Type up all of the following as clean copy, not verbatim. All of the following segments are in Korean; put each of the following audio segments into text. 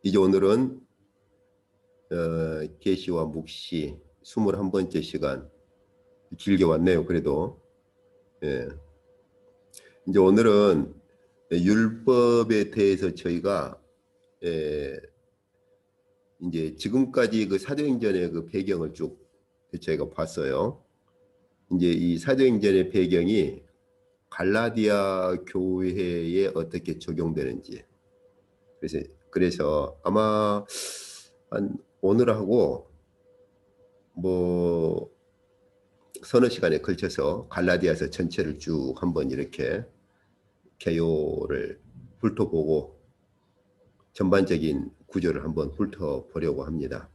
이제 오늘은 계시와 묵시 21번째 시간. 길게 왔네요. 그래도 예. 이제 오늘은 율법에 대해서 저희가 이제 지금까지 그 사도행전의 그 배경을 쭉 저희가 봤어요. 이제 이 사도행전의 배경이 갈라디아 교회에 어떻게 적용되는지. 그래서 아마 한 오늘하고 뭐 서너 시간에 걸쳐서 갈라디아서 전체를 쭉 한번 이렇게 개요를 훑어보고 전반적인 구조를 한번 훑어보려고 합니다.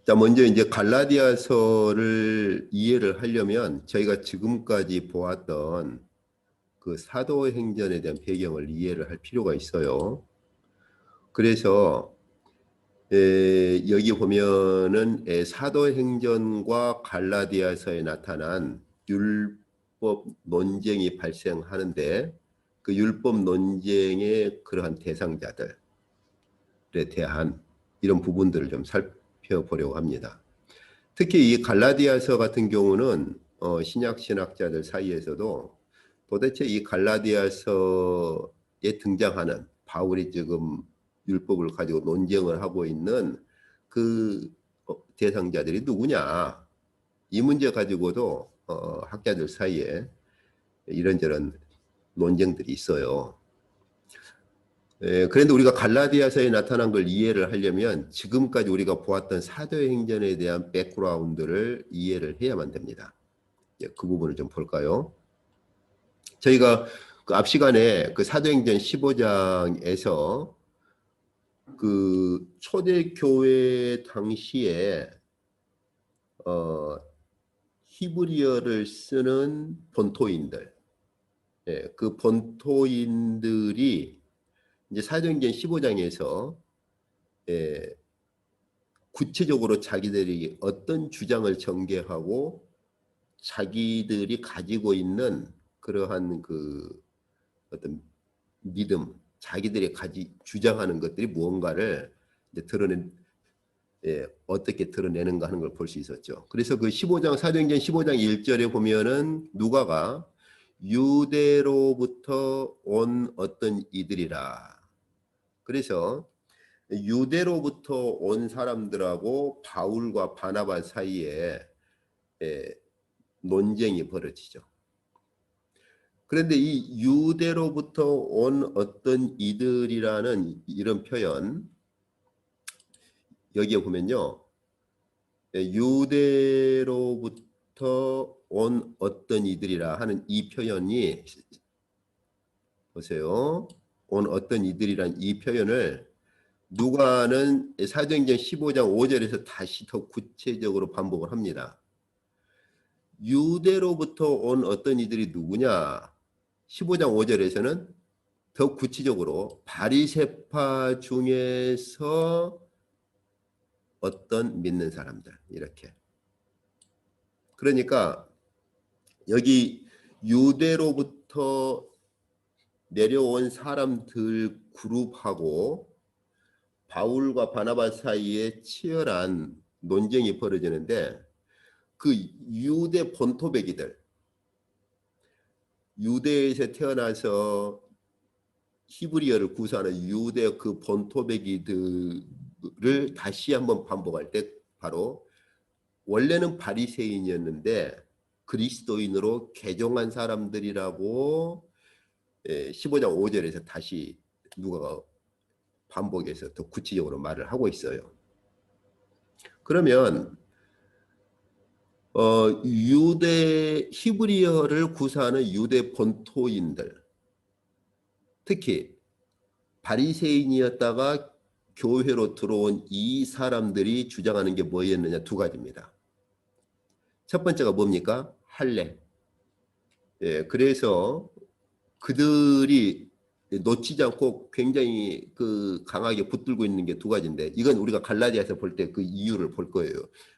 자, 먼저 이제 갈라디아서를 이해를 하려면 저희가 지금까지 보았던 그 사도행전에 대한 배경을 이해를 할 필요가 있어요. 그래서 여기 보면은 사도행전과 갈라디아서에 나타난 율법 논쟁이 발생하는데 그 율법 논쟁의 그러한 대상자들에 대한 이런 부분들을 좀 살펴보려고 합니다. 특히 이 갈라디아서 같은 경우는 신약 신학자들 사이에서도 도대체 이 갈라디아서에 등장하는 바울이 지금 율법을 가지고 논쟁을 하고 있는 그 대상자들이 누구냐, 이 문제 가지고도 학자들 사이에 이런저런 논쟁들이 있어요. 그런데 우리가 갈라디아서에 나타난 걸 이해를 하려면 지금까지 우리가 보았던 사도행전에 대한 백그라운드를 이해를 해야만 됩니다. 그 부분을 좀 볼까요? 저희가 그 앞 시간에 그 사도행전 15장에서 그 초대교회 당시에 히브리어를 쓰는 본토인들, 그 본토인들이 이제 사도행전 15장에서 구체적으로 자기들이 어떤 주장을 전개하고 자기들이 가지고 있는 그러한 그 어떤 믿음, 자기들이 주장하는 것들이 무언가를 이제 어떻게 드러내는가 하는 걸 볼 수 있었죠. 그래서 그 15장, 사도행전 15장 1절에 보면은 누가가 유대로부터 온 어떤 이들이라. 그래서 유대로부터 온 사람들하고 바울과 바나바 사이에 논쟁이 벌어지죠. 그런데 이 유대로부터 온 어떤 이들이라는 이런 표현, 여기에 보면요, 유대로부터 온 어떤 이들이라 하는 이 표현이, 보세요, 온 어떤 이들이란 이 표현을 누가는 사도행전 15장 5절에서 다시 더 구체적으로 반복을 합니다. 유대로부터 온 어떤 이들이 누구냐? 15장 5절에서는 더 구체적으로 바리새파 중에서 어떤 믿는 사람들, 이렇게. 그러니까 여기 유대로부터 내려온 사람들 그룹하고 바울과 바나바 사이에 치열한 논쟁이 벌어지는데 그 유대 본토배기들, 유대에서 태어나서 히브리어를 구사하는 유대 그 본토배기들을 다시 한번 반복할 때 바로 원래는 바리새인이었는데 그리스도인으로 개종한 사람들이라고 15장 5절에서 다시 누가가 반복해서 더 구체적으로 말을 하고 있어요. 그러면 유대 히브리어를 구사하는 유대 본토인들, 특히 바리새인이었다가 교회로 들어온 이 사람들이 주장하는 게 뭐였느냐, 두 가지입니다. 첫 번째가 뭡니까? 할례. 그래서 그들이 놓치지 않고 굉장히 그 강하게 붙들고 있는 게 두 가지인데, 이건 우리가 갈라디아서 볼 때 그 이유를 볼 거예요.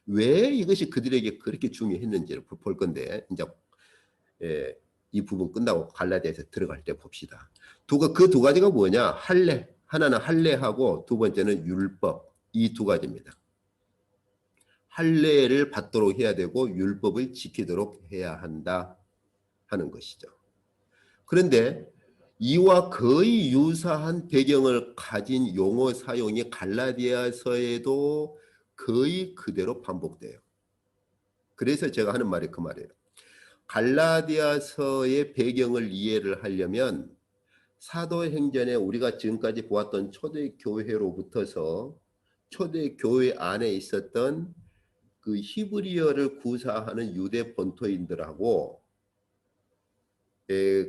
왜 이것이 그들에게 그렇게 중요했는지를 볼 건데, 이제 이 부분 끝나고 갈라디아서 들어갈 때 봅시다. 그 두 가지가 뭐냐? 할례 하나는 할례하고 두 번째는 율법. 이 두 가지입니다. 할례를 받도록 해야 되고 율법을 지키도록 해야 한다 하는 것이죠. 그런데 이와 거의 유사한 배경을 가진 용어 사용이 갈라디아서에도 거의 그대로 반복돼요. 그래서 제가 하는 말이 그 말이에요. 갈라디아서의 배경을 이해를 하려면 사도행전에 우리가 지금까지 보았던 초대교회로부터서 초대교회 안에 있었던 그 히브리어를 구사하는 유대 본토인들하고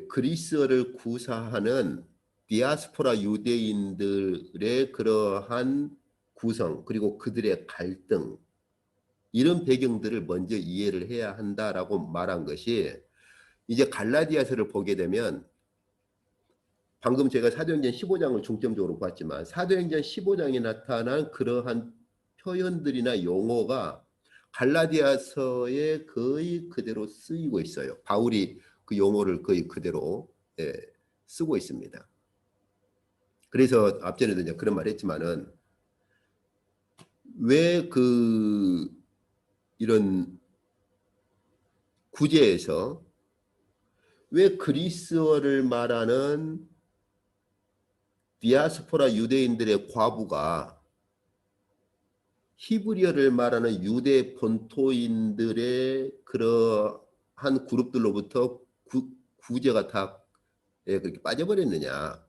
그리스어를 구사하는 디아스포라 유대인들의 그러한 구성 그리고 그들의 갈등 이런 배경들을 먼저 이해를 해야 한다라고 말한 것이 이제 갈라디아서를 보게 되면 방금 제가 사도행전 15장을 중점적으로 봤지만 사도행전 15장에 나타난 그러한 표현들이나 용어가 갈라디아서에 거의 그대로 쓰이고 있어요. 바울이 그 용어를 거의 그대로 쓰고 있습니다. 그래서 앞전에도 이제 그런 말 했지만은 왜 그 이런 구제에서 왜 그리스어를 말하는 디아스포라 유대인들의 과부가 히브리어를 말하는 유대 본토인들의 그러한 그룹들로부터 구제가 다 그렇게 빠져버렸느냐.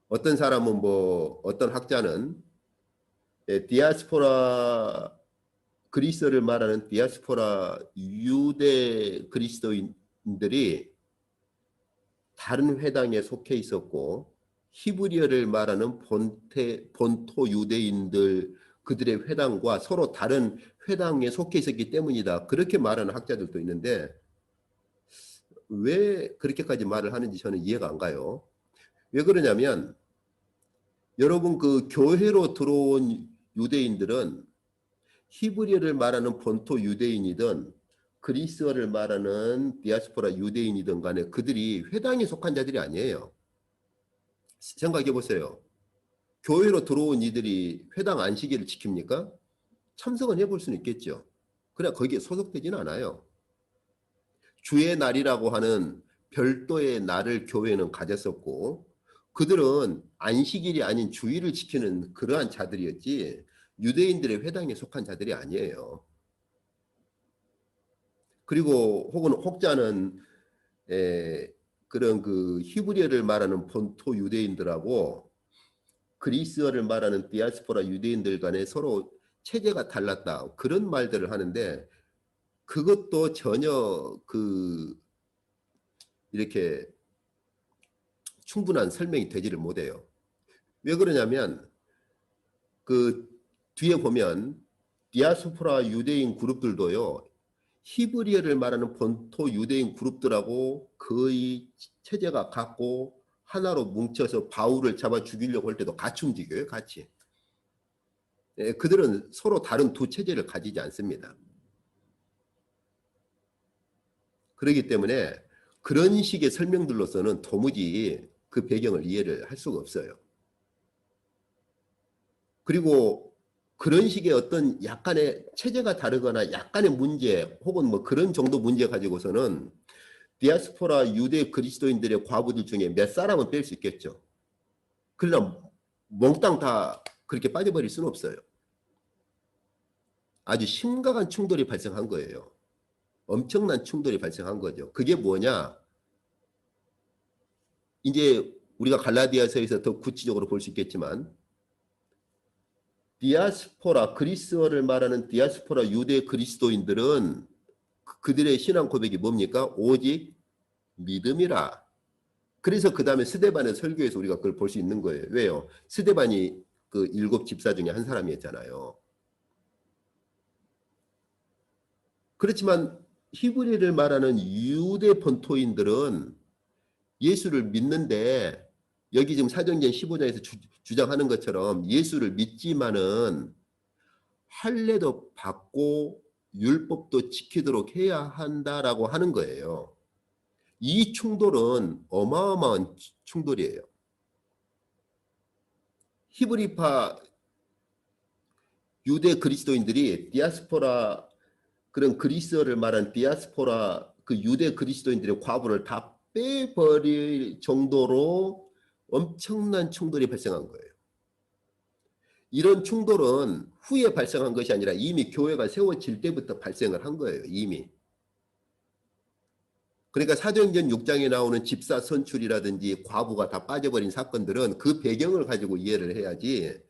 어떤 사람은 어떤 학자는 디아스포라 그리스어를 말하는 디아스포라 유대 그리스도인들이 다른 회당에 속해 있었고 히브리어를 말하는 본토 유대인들 그들의 회당과 서로 다른 회당에 속해 있었기 때문이다. 그렇게 말하는 학자들도 있는데 왜 그렇게까지 말을 하는지 저는 이해가 안 가요. 왜 그러냐면 여러분 그 교회로 들어온 유대인들은 히브리어를 말하는 본토 유대인이든 그리스어를 말하는 디아스포라 유대인이든 간에 그들이 회당에 속한 자들이 아니에요. 생각해 보세요. 교회로 들어온 이들이 회당 안식일을 지킵니까? 참석은 해볼 수는 있겠죠. 그러나 거기에 소속되지는 않아요. 주의 날이라고 하는 별도의 날을 교회는 가졌었고 그들은 안식일이 아닌 주일을 지키는 그러한 자들이었지 유대인들의 회당에 속한 자들이 아니에요. 그리고 혹자는 그런 그 히브리어를 말하는 본토 유대인들하고 그리스어를 말하는 디아스포라 유대인들 간에 서로 체제가 달랐다. 그런 말들을 하는데 그것도 전혀 이렇게 충분한 설명이 되지를 못해요. 왜 그러냐면 그 뒤에 보면 디아스포라 유대인 그룹들도요. 히브리어를 말하는 본토 유대인 그룹들하고 거의 체제가 같고 하나로 뭉쳐서 바울을 잡아 죽이려고 할 때도 같이 움직여요. 같이. 그들은 서로 다른 두 체제를 가지지 않습니다. 그렇기 때문에 그런 식의 설명들로서는 도무지 그 배경을 이해를 할 수가 없어요. 그리고 그런 식의 어떤 약간의 체제가 다르거나 약간의 문제 혹은 그런 정도 문제 가지고서는 디아스포라 유대 그리스도인들의 과부들 중에 몇 사람은 뺄 수 있겠죠. 그러나 몽땅 다 그렇게 빠져버릴 수는 없어요. 아주 심각한 충돌이 발생한 거예요. 엄청난 충돌이 발생한 거죠. 그게 뭐냐? 이제 우리가 갈라디아서에서 더 구체적으로 볼 수 있겠지만 디아스포라 그리스어를 말하는 디아스포라 유대 그리스도인들은 그들의 신앙 고백이 뭡니까? 오직 믿음이라. 그래서 그 다음에 스데반의 설교에서 우리가 그걸 볼 수 있는 거예요. 왜요? 스데반이 그 7 집사 중에 한 사람이었잖아요. 그렇지만 히브리를 말하는 유대 본토인들은 예수를 믿는데 여기 지금 사도행전 15장에서 주장하는 것처럼 예수를 믿지만은 할례도 받고 율법도 지키도록 해야 한다라고 하는 거예요. 이 충돌은 어마어마한 충돌이에요. 히브리파 유대 그리스도인들이 디아스포라 그런 그리스어를 말한 디아스포라 그 유대 그리스도인들의 과부를 다 빼버릴 정도로 엄청난 충돌이 발생한 거예요. 이런 충돌은 후에 발생한 것이 아니라 이미 교회가 세워질 때부터 발생을 한 거예요. 이미. 그러니까 사도행전 6장에 나오는 집사 선출이라든지 과부가 다 빠져버린 사건들은 그 배경을 가지고 이해를 해야지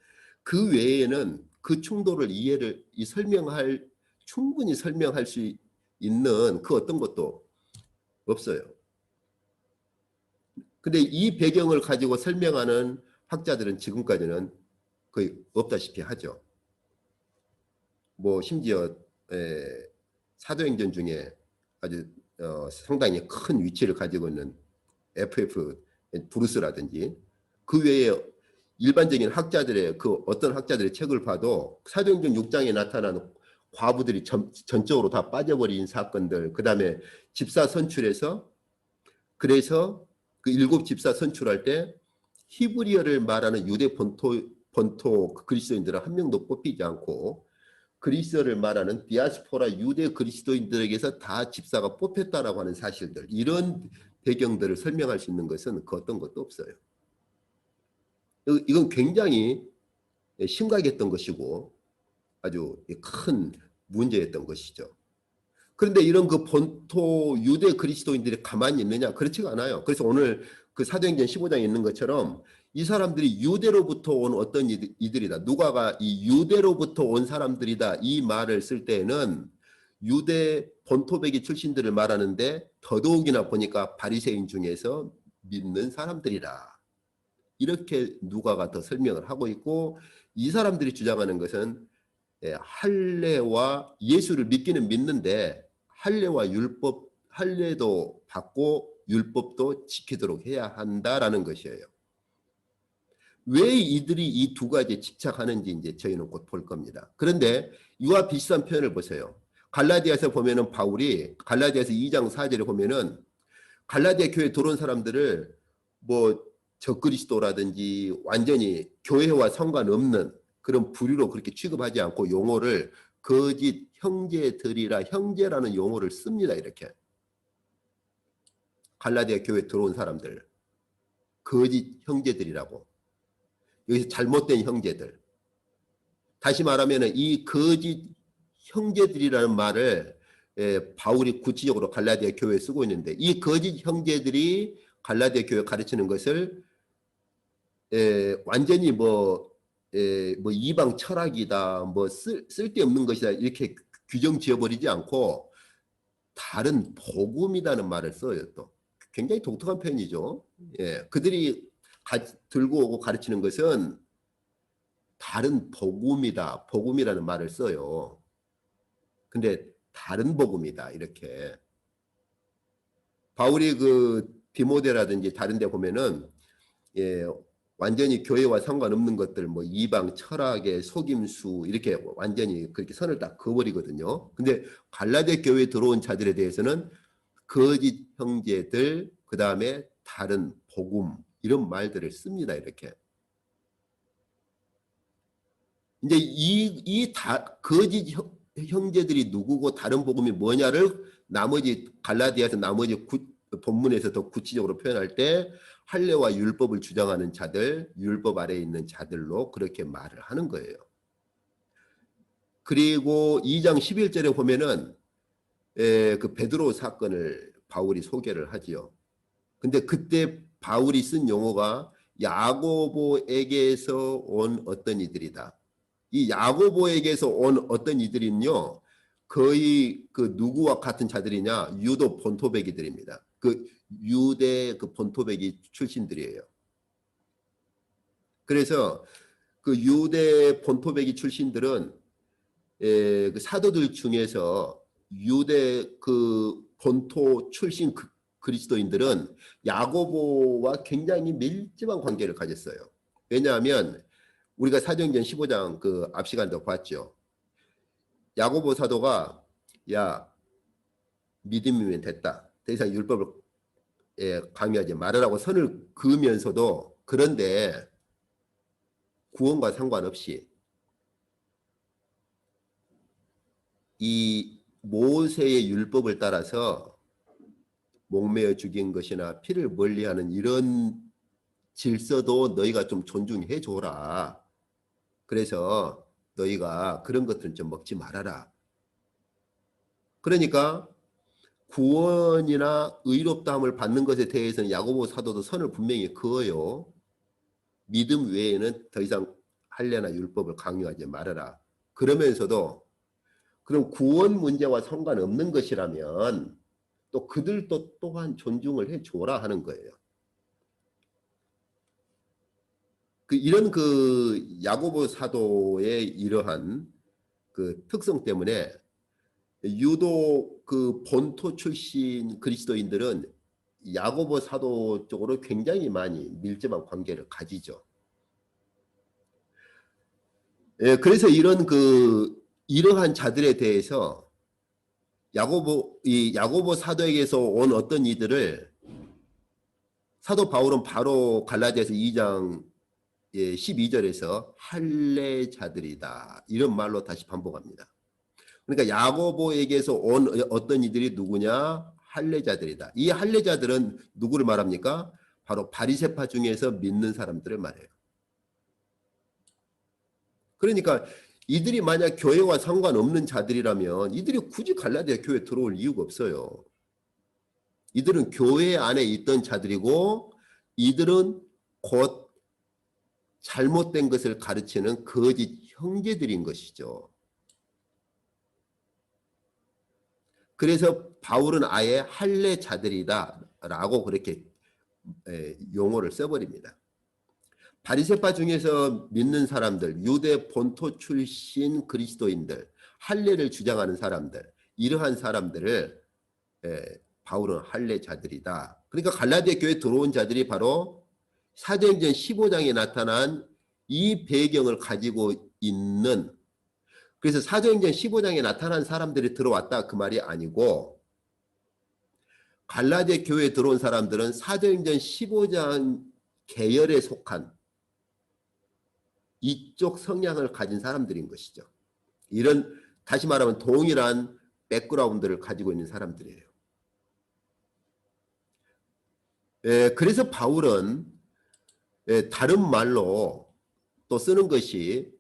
그 외에는 그 충돌을 충분히 설명할 수 있는 그 어떤 것도 없어요. 근데 이 배경을 가지고 설명하는 학자들은 지금까지는 거의 없다시피 하죠. 뭐 심지어 사도행전 중에 아주 상당히 큰 위치를 가지고 있는 FF 브루스라든지 그 외에 일반적인 학자들의 그 어떤 학자들의 책을 봐도 사도행전 6장에 나타나는 과부들이 전적으로 다 빠져버린 사건들, 그 다음에 집사 선출에서 그래서 그 7 집사 선출할 때 히브리어를 말하는 유대 본토 그리스도인들은 한 명도 뽑히지 않고 그리스어를 말하는 디아스포라 유대 그리스도인들에게서 다 집사가 뽑혔다라고 하는 사실들, 이런 배경들을 설명할 수 있는 것은 그 어떤 것도 없어요. 이건 굉장히 심각했던 것이고 아주 큰 문제였던 것이죠. 그런데 이런 그 본토 유대 그리스도인들이 가만히 있느냐? 그렇지가 않아요. 그래서 오늘 그 사도행전 15장에 있는 것처럼 이 사람들이 유대로부터 온 어떤 이들이다. 누가가 이 유대로부터 온 사람들이다. 이 말을 쓸 때에는 유대 본토배기 출신들을 말하는데 더더욱이나 보니까 바리새인 중에서 믿는 사람들이라. 이렇게 누가가 더 설명을 하고 있고 이 사람들이 주장하는 것은 할례와 예수를 믿기는 믿는데 할례와 율법, 할례도 받고 율법도 지키도록 해야 한다라는 것이에요. 왜 이들이 이 두 가지에 집착하는지 이제 저희는 곧 볼 겁니다. 그런데 이와 비슷한 표현을 보세요. 갈라디아서 보면은 바울이 갈라디아서 2장 4절에 보면은 갈라디아 교회에 들어온 사람들을 뭐 적그리스도라든지 완전히 교회와 상관없는 그런 부류로 그렇게 취급하지 않고 용어를 거짓 형제들이라 형제라는 용어를 씁니다. 이렇게 갈라디아 교회에 들어온 사람들 거짓 형제들이라고, 여기서 잘못된 형제들, 다시 말하면 이 거짓 형제들이라는 말을 바울이 구체적으로 갈라디아 교회에 쓰고 있는데 이 거짓 형제들이 갈라디아 교회 가르치는 것을 완전히 뭐 이방 철학이다, 뭐 쓸데없는 것이다 이렇게 규정 지어버리지 않고 다른 복음이라는 말을 써요. 또 굉장히 독특한 표현이죠. 그들이 들고 오고 가르치는 것은 다른 복음이다, 복음이라는 말을 써요. 근데 다른 복음이다 이렇게. 바울이 그 디모데라든지 다른 데 보면은 완전히 교회와 상관없는 것들, 뭐 이방 철학의 속임수 이렇게 완전히 그렇게 선을 딱 그어버리거든요. 근데 갈라디아 교회에 들어온 자들에 대해서는 거짓 형제들, 그 다음에 다른 복음 이런 말들을 씁니다. 이렇게. 이제 이 거짓 형제들이 누구고 다른 복음이 뭐냐를 나머지 갈라디아서 나머지 본문에서 더 구체적으로 표현할 때 할례와 율법을 주장하는 자들, 율법 아래에 있는 자들로 그렇게 말을 하는 거예요. 그리고 2장 11절에 보면은 그 베드로 사건을 바울이 소개를 하지요. 근데 그때 바울이 쓴 용어가 야고보에게서 온 어떤 이들이다. 이 야고보에게서 온 어떤 이들은요, 거의 그 누구와 같은 자들이냐? 유도 본토배기들입니다. 그 유대 그 본토배기 출신들이에요. 그래서 그 유대 본토배기 출신들은 그 사도들 중에서 유대 그 본토 출신 그리스도인들은 야고보와 굉장히 밀접한 관계를 가졌어요. 왜냐하면 우리가 사도행전 15장 그 앞 시간도 봤죠. 야고보 사도가 야 믿음이면 됐다. 더 이상 율법을 강요하지 말으라고 선을 그으면서도 그런데 구원과 상관없이 이 모세의 율법을 따라서 목매어 죽인 것이나 피를 멀리하는 이런 질서도 너희가 좀 존중해 줘라. 그래서 너희가 그런 것들은 좀 먹지 말아라. 그러니까 구원이나 의롭다함을 받는 것에 대해서는 야고보 사도도 선을 분명히 그어요. 믿음 외에는 더 이상 할례나 율법을 강요하지 말아라. 그러면서도 그럼 구원 문제와 상관없는 것이라면 또 그들도 또한 존중을 해줘라 하는 거예요. 이런 야고보 사도의 이러한 그 특성 때문에 유독 그 본토 출신 그리스도인들은 야고보 사도 쪽으로 굉장히 많이 밀접한 관계를 가지죠. 예, 그래서 이러한 자들에 대해서 야고보 사도에게서 온 어떤 이들을 사도 바울은 바로 갈라디아서 2장 12절에서 할례자들이다 이런 말로 다시 반복합니다. 그러니까 야고보에게서 온 어떤 이들이 누구냐? 할례자들이다. 이 할례자들은 누구를 말합니까? 바로 바리새파 중에서 믿는 사람들을 말해요. 그러니까 이들이 만약 교회와 상관없는 자들이라면 이들이 굳이 갈라디아 교회에 들어올 이유가 없어요. 이들은 교회 안에 있던 자들이고 이들은 곧 잘못된 것을 가르치는 거짓 형제들인 것이죠. 그래서 바울은 아예 할례자들이다라고 그렇게 용어를 써버립니다. 바리새파 중에서 믿는 사람들, 유대 본토 출신 그리스도인들, 할례를 주장하는 사람들, 이러한 사람들을 바울은 할례자들이다. 그러니까 갈라디아 교회에 들어온 자들이 바로 사도행전 15장에 나타난 이 배경을 가지고 있는, 그래서 사도행전 15장에 나타난 사람들이 들어왔다 그 말이 아니고 갈라디아 교회에 들어온 사람들은 사도행전 15장 계열에 속한 이쪽 성향을 가진 사람들인 것이죠. 이런 다시 말하면 동일한 백그라운드를 가지고 있는 사람들이에요. 그래서 바울은 다른 말로 또 쓰는 것이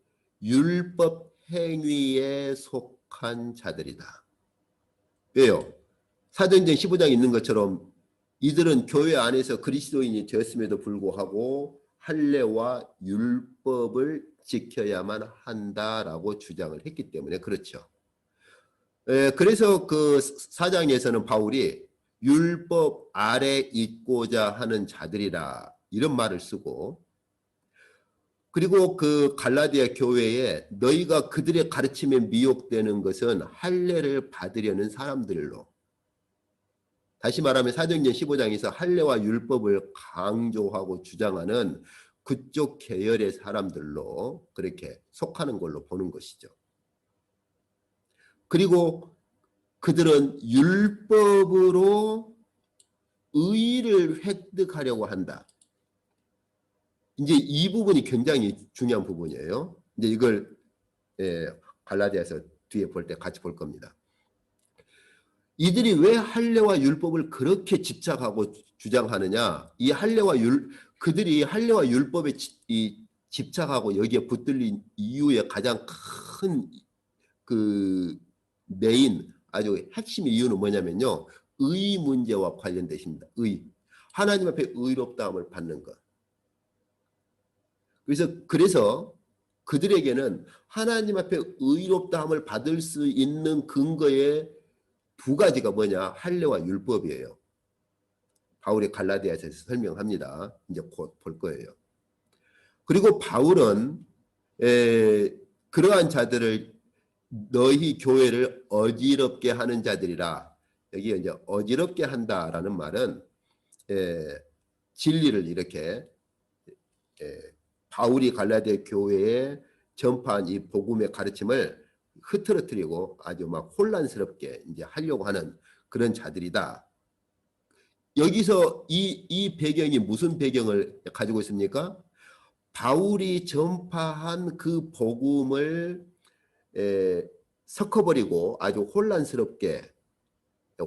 율법 행위에 속한 자들이다. 왜요? 사도행전 15장에 있는 것처럼 이들은 교회 안에서 그리스도인이 되었음에도 불구하고 할례와 율법을 지켜야만 한다라고 주장을 했기 때문에 그렇죠. 그래서 그 4장에서는 바울이 율법 아래 있고자 하는 자들이라 이런 말을 쓰고, 그리고 그 갈라디아 교회에 너희가 그들의 가르침에 미혹되는 것은 할례를 받으려는 사람들로, 다시 말하면 사도행전 15장에서 할례와 율법을 강조하고 주장하는 그쪽 계열의 사람들로 그렇게 속하는 걸로 보는 것이죠. 그리고 그들은 율법으로 의의를 획득하려고 한다. 이제 이 부분이 굉장히 중요한 부분이에요. 이제 이걸 갈라디아서 뒤에 볼 때 같이 볼 겁니다. 이들이 왜 할례와 율법을 그렇게 집착하고 주장하느냐? 그들이 할례와 율법에 집착하고 여기에 붙들린 이유의 가장 큰 그 메인 아주 핵심 이유는 뭐냐면요. 의 문제와 관련되십니다. 하나님 앞에 의롭다함을 받는 것. 그래서 그들에게는 하나님 앞에 의롭다함을 받을 수 있는 근거의 두 가지가 뭐냐? 할례와 율법이에요. 바울이 갈라디아서에서 설명합니다. 이제 곧 볼 거예요. 그리고 바울은 그러한 자들을 너희 교회를 어지럽게 하는 자들이라, 여기 이제 어지럽게 한다라는 말은 진리를 이렇게 바울이 갈라디아 교회에 전파한 이 복음의 가르침을 흐트러뜨리고 아주 막 혼란스럽게 이제 하려고 하는 그런 자들이다. 여기서 이 배경이 무슨 배경을 가지고 있습니까? 바울이 전파한 그 복음을 섞어버리고 아주 혼란스럽게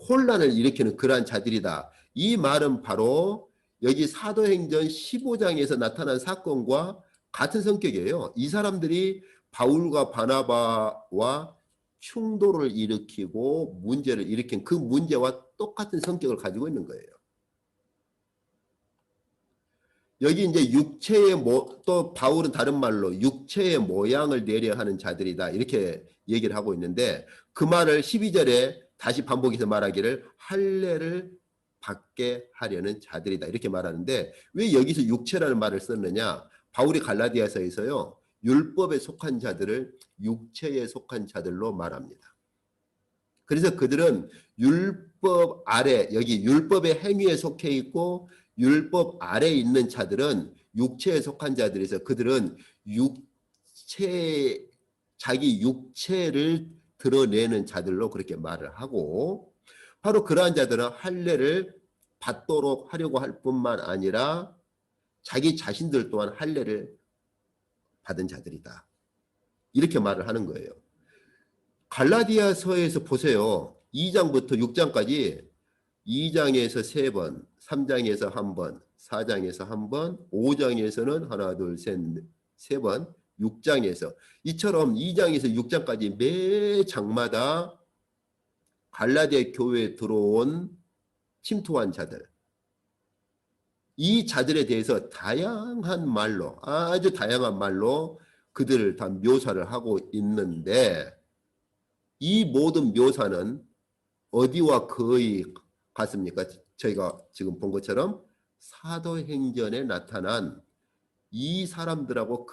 혼란을 일으키는 그러한 자들이다. 이 말은 바로 여기 사도행전 15장에서 나타난 사건과 같은 성격이에요. 이 사람들이 바울과 바나바와 충돌을 일으키고 문제를 일으킨 그 문제와 똑같은 성격을 가지고 있는 거예요. 여기 이제 육체의 또 바울은 다른 말로 육체의 모양을 내려 하는 자들이다 이렇게 얘기를 하고 있는데 그 말을 12절에 다시 반복해서 말하기를 할례를 받게 하려는 자들이다 이렇게 말하는데 왜 여기서 육체라는 말을 썼느냐? 바울이 갈라디아서에서요 율법에 속한 자들을 육체에 속한 자들로 말합니다. 그래서 그들은 율법 아래 여기 율법의 행위에 속해 있고 율법 아래 있는 자들은 육체에 속한 자들에서 그들은 자기 육체를 드러내는 자들로 그렇게 말을 하고 바로 그러한 자들은 할례를 받도록 하려고 할 뿐만 아니라 자기 자신들 또한 할례를 받은 자들이다. 이렇게 말을 하는 거예요. 갈라디아서에서 보세요. 2장부터 6장까지 2장에서 3번, 3장에서 1번, 4장에서 1번, 5장에서는 하나, 둘, 셋, 3번, 6장에서 이처럼 2장에서 6장까지 매 장마다 갈라디아 교회에 들어온 침투한 자들 이 자들에 대해서 다양한 말로 아주 다양한 말로 그들을 다 묘사를 하고 있는데 이 모든 묘사는 어디와 거의 같습니까? 저희가 지금 본 것처럼 사도행전에 나타난 이 사람들하고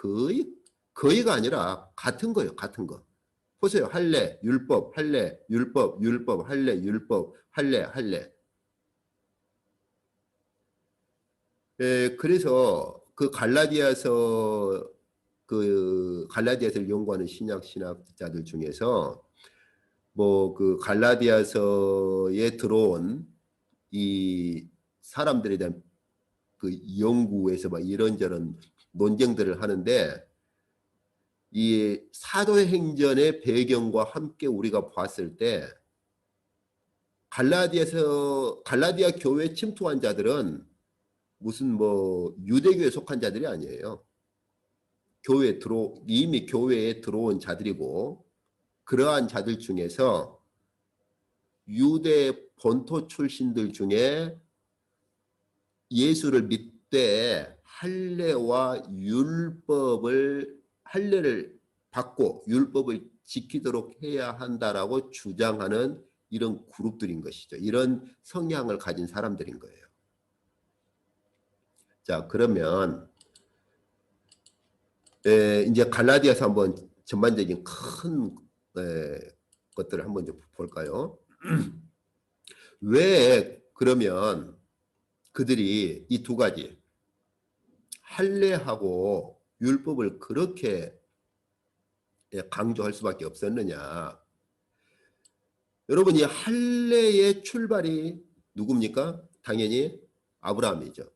거의가 아니라 같은 거예요. 같은 거. 보세요. 할례, 율법, 할례, 율법, 율법, 할례, 율법, 할례, 할례. 그래서 그 갈라디아서를 연구하는 신학자들 중에서 뭐 그 갈라디아서에 들어온 이 사람들에 대한 그 연구에서 막 이런저런 논쟁들을 하는데 이 사도행전의 배경과 함께 우리가 봤을 때 갈라디아 교회에 침투한 자들은 무슨 뭐 유대교에 속한 자들이 아니에요. 이미 교회에 들어온 자들이고 그러한 자들 중에서 유대 본토 출신들 중에 예수를 믿되 할례를 받고 율법을 지키도록 해야 한다라고 주장하는 이런 그룹들인 것이죠. 이런 성향을 가진 사람들인 거예요. 자, 그러면 이제 갈라디아서 한번 전반적인 큰 것들을 한번 좀 볼까요? 왜 그러면 그들이 이 두 가지 할례하고 율법을 그렇게 강조할 수밖에 없었느냐? 여러분 이 할례의 출발이 누굽니까? 당연히 아브라함이죠.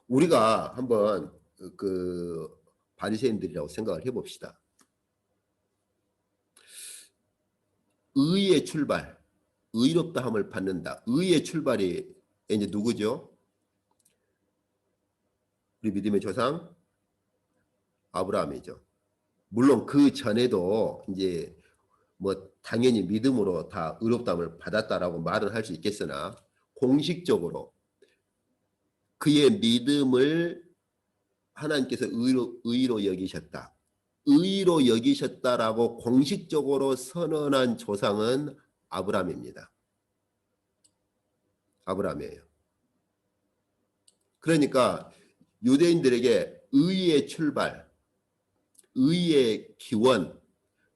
우리가 한번 그 바리새인들이라고 생각을 해봅시다. 의의 출발, 의롭다함을 받는다. 의의 출발이 이제 누구죠? 우리 믿음의 조상 아브라함이죠. 물론 그 전에도 이제 뭐 당연히 믿음으로 다 의롭다함을 받았다라고 말은 할 수 있겠으나 공식적으로 그의 믿음을 하나님께서 의로 여기셨다. 의로 여기셨다라고 공식적으로 선언한 조상은 아브라함입니다. 아브라함이에요. 그러니까 유대인들에게 의의 출발, 의의 기원,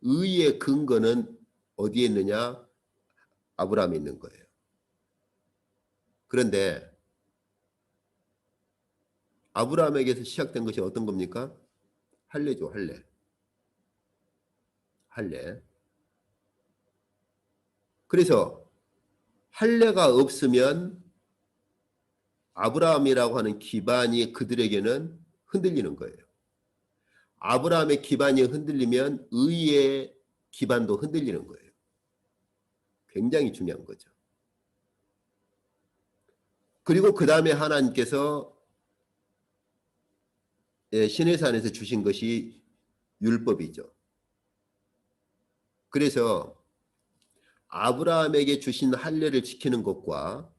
의의 근거는 어디에 있느냐? 아브라함에 있는 거예요. 그런데 아브라함에게서 시작된 것이 어떤 겁니까? 할례죠, 할례. 할례. 그래서 할례가 없으면 아브라함이라고 하는 기반이 그들에게는 흔들리는 거예요. 아브라함의 기반이 흔들리면 의의 기반도 흔들리는 거예요. 굉장히 중요한 거죠. 그리고 그 다음에 하나님께서 시내산에서 주신 것이 율법이죠. 그래서 아브라함에게 주신 할례를 지키는 것과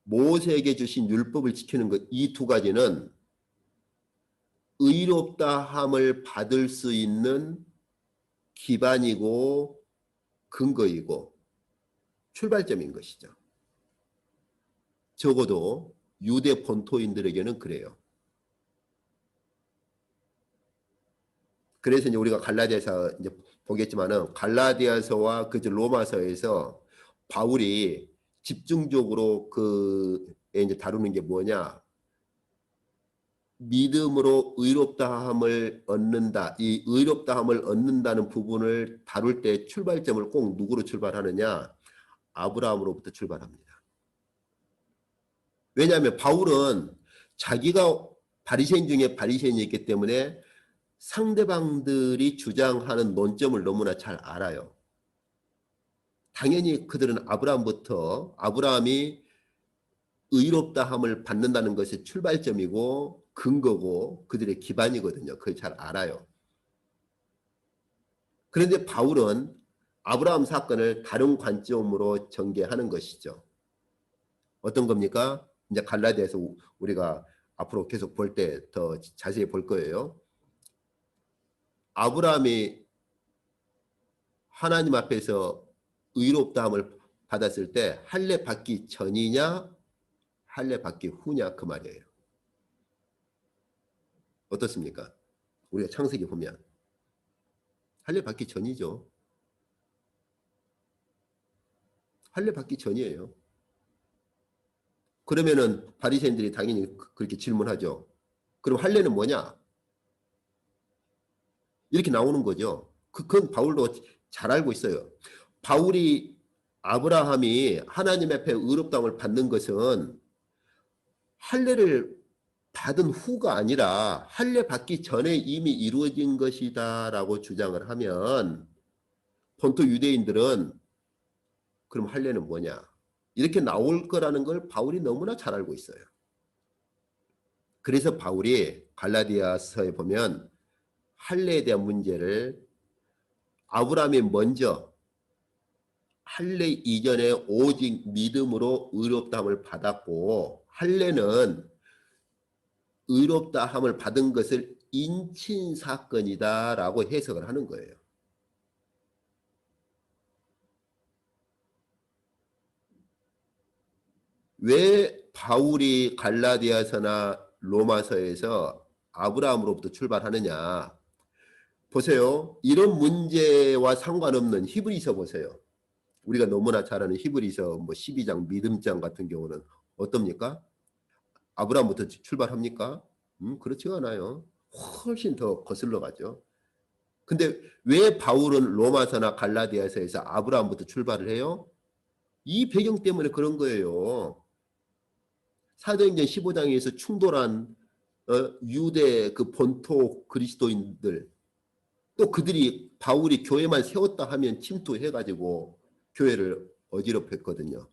모세에게 주신 율법을 지키는 것, 이 두 가지는 의롭다함을 받을 수 있는 기반이고 근거이고 출발점인 것이죠. 적어도 유대 본토인들에게는 그래요. 그래서 이제 우리가 갈라디아서 이제 보겠지만은 갈라디아서와 그 로마서에서 바울이 집중적으로 이제 다루는 게 뭐냐? 믿음으로 의롭다함을 얻는다. 이 의롭다함을 얻는다는 부분을 다룰 때 출발점을 꼭 누구로 출발하느냐? 아브라함으로부터 출발합니다. 왜냐하면 바울은 자기가 바리새인 중에 바리새인이기 때문에 상대방들이 주장하는 논점을 너무나 잘 알아요. 당연히 그들은 아브라함이 의롭다함을 받는다는 것이 출발점이고 근거고 그들의 기반이거든요. 그걸 잘 알아요. 그런데 바울은 아브라함 사건을 다른 관점으로 전개하는 것이죠. 어떤 겁니까? 이제 갈라디아에서 우리가 앞으로 계속 볼 때 더 자세히 볼 거예요. 아브라함이 하나님 앞에서 의롭다함을 받았을 때 할례 받기 전이냐 할례 받기 후냐 그 말이에요. 어떻습니까? 우리가 창세기 보면 할례 받기 전이죠. 할례 받기 전이에요. 그러면은 바리새인들이 당연히 그렇게 질문하죠. 그럼 할례는 뭐냐? 이렇게 나오는 거죠. 그건 바울도 잘 알고 있어요. 아브라함이 하나님 앞에 의롭다함을 받는 것은 할례를 받은 후가 아니라 할례 받기 전에 이미 이루어진 것이다라고 주장을 하면 본토 유대인들은 그럼 할례는 뭐냐? 이렇게 나올 거라는 걸 바울이 너무나 잘 알고 있어요. 그래서 바울이 갈라디아서에 보면 할례에 대한 문제를 아브라함이 먼저 할례 이전에 오직 믿음으로 의롭다함을 받았고 할례는 의롭다함을 받은 것을 인친 사건이다라고 해석을 하는 거예요. 왜 바울이 갈라디아서나 로마서에서 아브라함으로부터 출발하느냐? 보세요. 이런 문제와 상관없는 히브리서 보세요. 우리가 너무나 잘 아는 히브리서 12장 믿음장 같은 경우는 어떻습니까? 아브라함부터 출발합니까? 그렇지가 않아요. 훨씬 더 거슬러 가죠. 근데 왜 바울은 로마서나 갈라디아서에서 아브라함부터 출발을 해요? 이 배경 때문에 그런 거예요. 사도행전 15장에서 충돌한 유대 그 본토 그리스도인들 또 그들이 바울이 교회만 세웠다 하면 침투해가지고 교회를 어지럽혔거든요.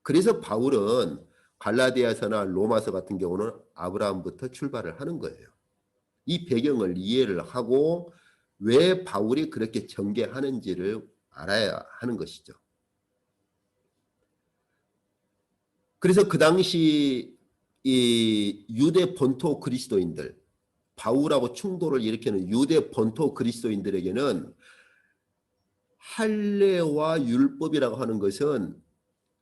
그래서 바울은 갈라디아서나 로마서 같은 경우는 아브라함부터 출발을 하는 거예요. 이 배경을 이해를 하고 왜 바울이 그렇게 전개하는지를 알아야 하는 것이죠. 그래서 그 당시 이 유대 본토 그리스도인들, 바울하고 충돌을 일으키는 유대 본토 그리스도인들에게는 할례와 율법이라고 하는 것은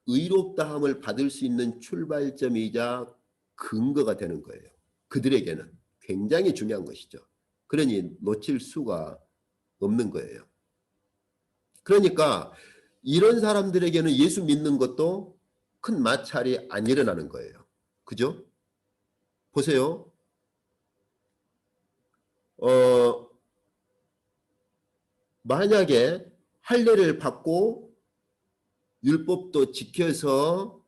의롭다함을 받을 수 있는 출발점이자 근거가 되는 거예요. 그들에게는 굉장히 중요한 것이죠. 그러니 놓칠 수가 없는 거예요. 그러니까 이런 사람들에게는 예수 믿는 것도 큰 마찰이 안 일어나는 거예요. 그죠? 보세요. 만약에 할례를 받고 율법도 지켜서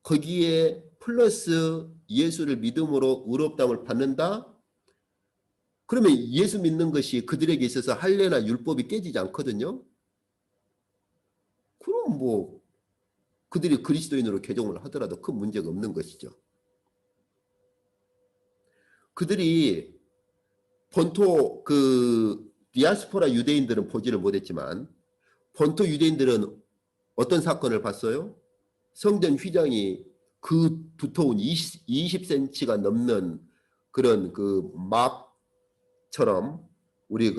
거기에 플러스 예수를 믿음으로 의롭다함을 받는다? 그러면 예수 믿는 것이 그들에게 있어서 할례나 율법이 깨지지 않거든요. 그럼 뭐 그들이 그리스도인으로 개종을 하더라도 큰 문제가 없는 것이죠. 그들이 본토 디아스포라 유대인들은 보지를 못했지만 본토 유대인들은 어떤 사건을 봤어요? 성전 휘장이 그 두터운 20cm가 넘는 그런 막처럼 우리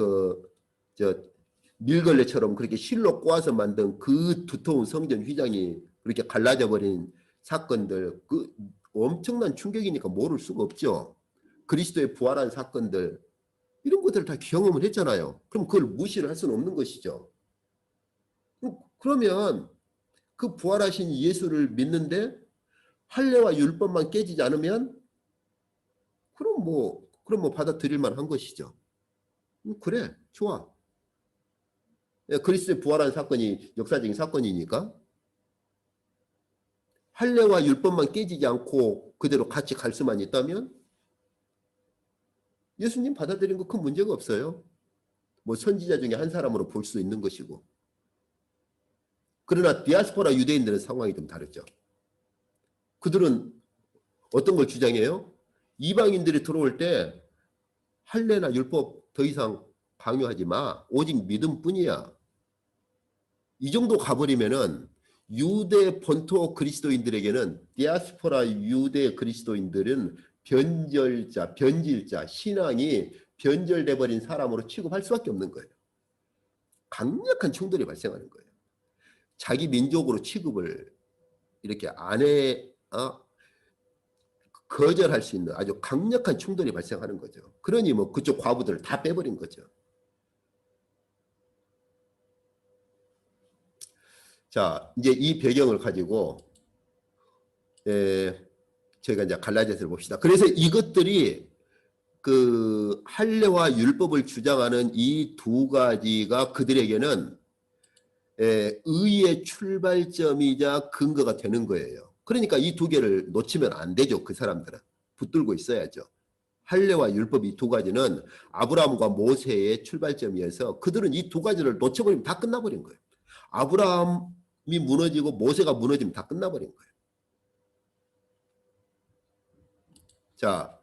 밀걸레처럼 그렇게 실로 꼬아서 만든 그 두터운 성전 휘장이 그렇게 갈라져 버린 사건들, 그 엄청난 충격이니까 모를 수가 없죠. 그리스도의 부활한 사건들 이런 것들을 다 경험을 했잖아요. 그럼 그걸 무시를 할 수는 없는 것이죠. 그러면 그 부활하신 예수를 믿는데 할례와 율법만 깨지지 않으면 그럼 뭐 받아들일 만한 것이죠. 그래, 좋아. 그리스도의 부활한 사건이 역사적인 사건이니까 할례와 율법만 깨지지 않고 그대로 같이 갈 수만 있다면 예수님 받아들인 거 큰 문제가 없어요. 뭐 선지자 중에 한 사람으로 볼 수 있는 것이고. 그러나 디아스포라 유대인들은 상황이 좀 다르죠. 그들은 어떤 걸 주장해요? 이방인들이 들어올 때 할례나 율법 더 이상 강요하지 마. 오직 믿음뿐이야. 이 정도 가버리면은 유대 본토 그리스도인들에게는 디아스포라 유대 그리스도인들은 변질자, 신앙이 변절돼 버린 사람으로 취급할 수밖에 없는 거예요. 강력한 충돌이 발생하는 거예요. 자기 민족으로 취급을 이렇게 거절할 수 있는 아주 강력한 충돌이 발생하는 거죠. 그러니 뭐 그쪽 과부들을 다 빼버린 거죠. 자, 이제 이 배경을 가지고 저희가 이제 갈라디아서를 봅시다. 그래서 이것들이 그 할례와 율법을 주장하는 이 두 가지가 그들에게는 의의 출발점이자 근거가 되는 거예요. 그러니까 이 두 개를 놓치면 안 되죠. 그 사람들은 붙들고 있어야죠. 할례와 율법 이 두 가지는 아브라함과 모세의 출발점이어서 그들은 이 두 가지를 놓쳐버리면 다 끝나버린 거예요. 아브라함이 무너지고 모세가 무너지면 다 끝나버린 거예요. 자,